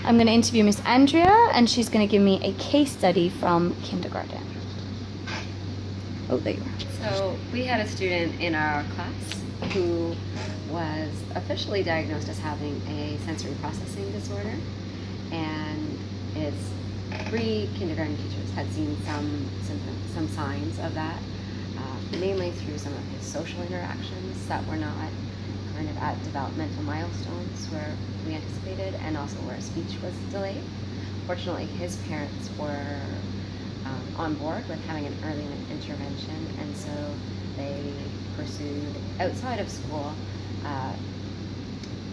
I'm going to interview Miss Andrea, and she's going to give me a case study from kindergarten. Oh, there you are. So we had a student in our class who was officially diagnosed as having a sensory processing disorder, and his 3 kindergarten teachers had seen some symptoms, some signs of that, mainly through some of his social interactions that were not kind of at developmental milestones where we anticipated, and also where speech was delayed. Fortunately, his parents were on board with having an early intervention, and so they pursued outside of school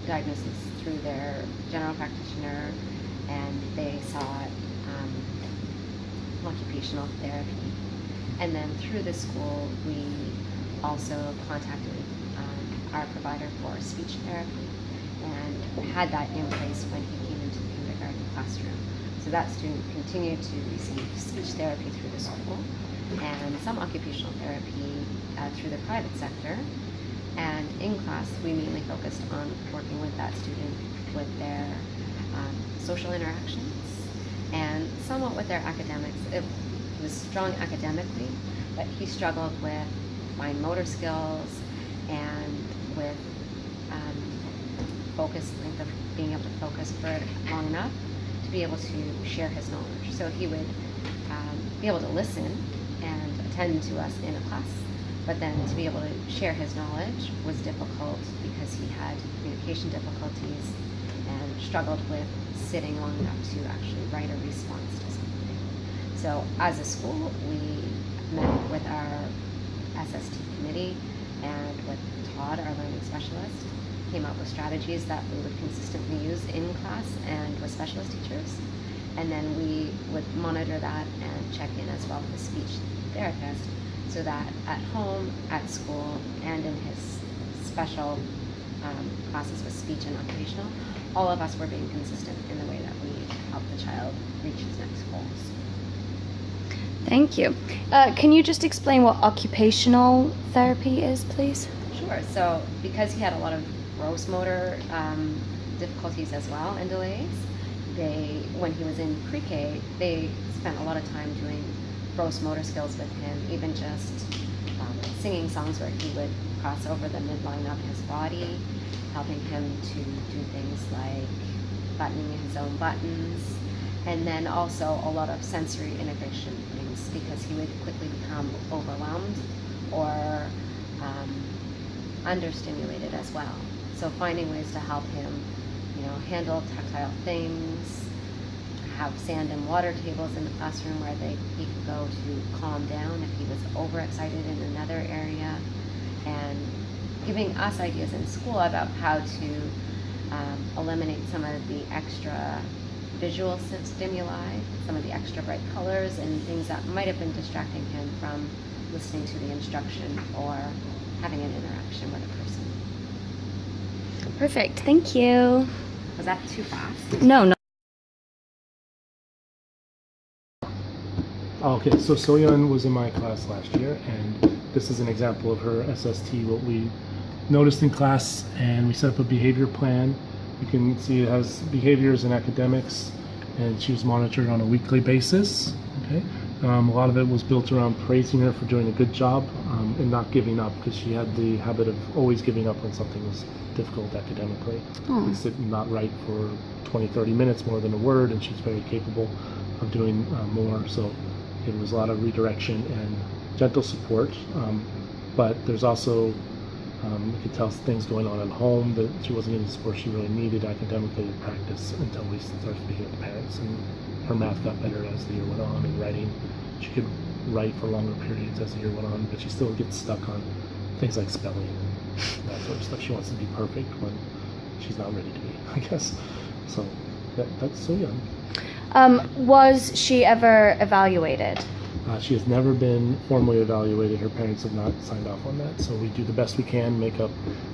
diagnosis through their general practitioner, and they sought occupational therapy. And then through the school, we also contacted our provider for speech therapy, and had that in place when he came into the kindergarten classroom. So that student continued to receive speech therapy through the school, and some occupational therapy through the private sector. And in class, we mainly focused on working with that student with their social interactions and somewhat with their academics. It was strong academically, but he struggled with fine motor skills and with focus, length of being able to focus for long enough to be able to share his knowledge. So he would be able to listen and attend to us in a class, but then to be able to share his knowledge was difficult because he had communication difficulties and struggled with sitting long enough to actually write a response to something. So as a school, we met with our SST committee and with Todd, our learning specialist, came up with strategies that we would consistently use in class and with specialist teachers. And then we would monitor that and check in as well with the speech therapist, so that at home, at school, and in his special classes with speech and occupational, all of us were being consistent in the way that we help the child reach his next goals. Thank you. Can you just explain what occupational therapy is, please? Sure. So because he had a lot of gross motor difficulties as well and delays, when he was in pre-K, they spent a lot of time doing gross motor skills with him, even just singing songs where he would cross over the midline of his body, helping him to do things like buttoning his own buttons, and then also a lot of sensory integration things, because he would quickly become overwhelmed or understimulated as well. So finding ways to help him, handle tactile things, have sand and water tables in the classroom where he could go to calm down if he was overexcited in another area, and giving us ideas in school about how to eliminate some of the extra visual stimuli, some of the extra bright colors and things that might have been distracting him from listening to the instruction or having an interaction with a person. Perfect. Thank you. Was that too fast? No. Okay, so Soyeon was in my class last year, and this is an example of her SST, what we noticed in class, and we set up a behavior plan. You can see it has behaviors and academics, and she was monitored on a weekly basis. Okay, a lot of it was built around praising her for doing a good job and not giving up, because she had the habit of always giving up when something was difficult academically. Oh. Sit and not write for 20-30 minutes more than a word, and she's very capable of doing more. So it was a lot of redirection and gentle support, but there's also you could tell things going on at home that she wasn't getting the support she really needed academically to practice until we started speaking with the parents, and her math got better as the year went on, and writing, she could write for longer periods as the year went on, but she still gets stuck on things like spelling and that sort of stuff. She wants to be perfect when she's not ready to be, I guess. So that's so young. Was she ever evaluated? She has never been formally evaluated. Her parents have not signed off on that. So we do the best we can, make up,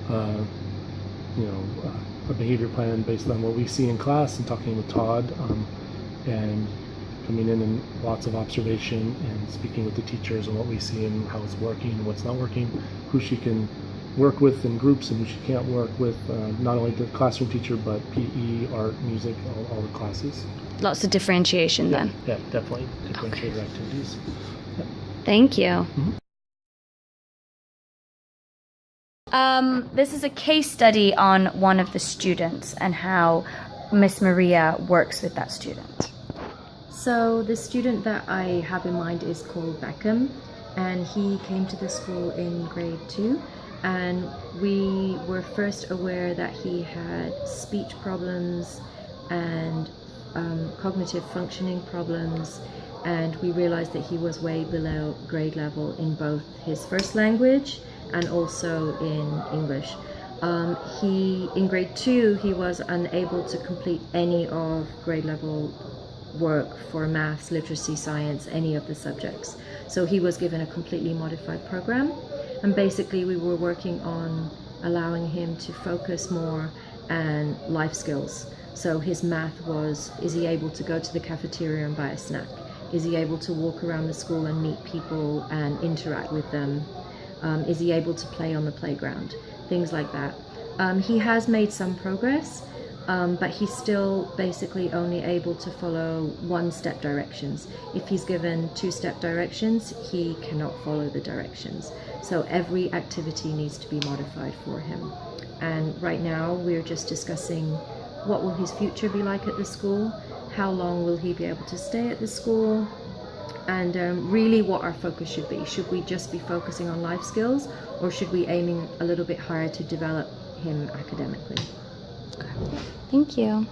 a behavior plan based on what we see in class, and talking with Todd, and coming in and lots of observation and speaking with the teachers on what we see and how it's working and what's not working, who she can work with in groups and who she can't work with, not only the classroom teacher, but PE, art, music, all the classes. Lots of differentiation then. Yeah, definitely differentiated activities. Thank you. Mhm. This is a case study on one of the students and how Miss Maria works with that student. So the student that I have in mind is called Beckham, and he came to the school in grade 2, and we were first aware that he had speech problems and cognitive functioning problems, and we realized that he was way below grade level in both his first language and also in English. In grade 2, he was unable to complete any of grade level work for maths, literacy, science, any of the subjects. So he was given a completely modified program, and basically we were working on allowing him to focus more on life skills. So his math was, is he able to go to the cafeteria and buy a snack? Is he able to walk around the school and meet people and interact with them? Is he able to play on the playground? Things like that. He has made some progress, but he's still basically only able to follow one-step directions. If he's given two-step directions, he cannot follow the directions. So every activity needs to be modified for him. And right now we're just discussing what will his future be like at the school, how long will he be able to stay at the school, and really what our focus should be. Should we just be focusing on life skills, or should we aiming a little bit higher to develop him academically? Thank you.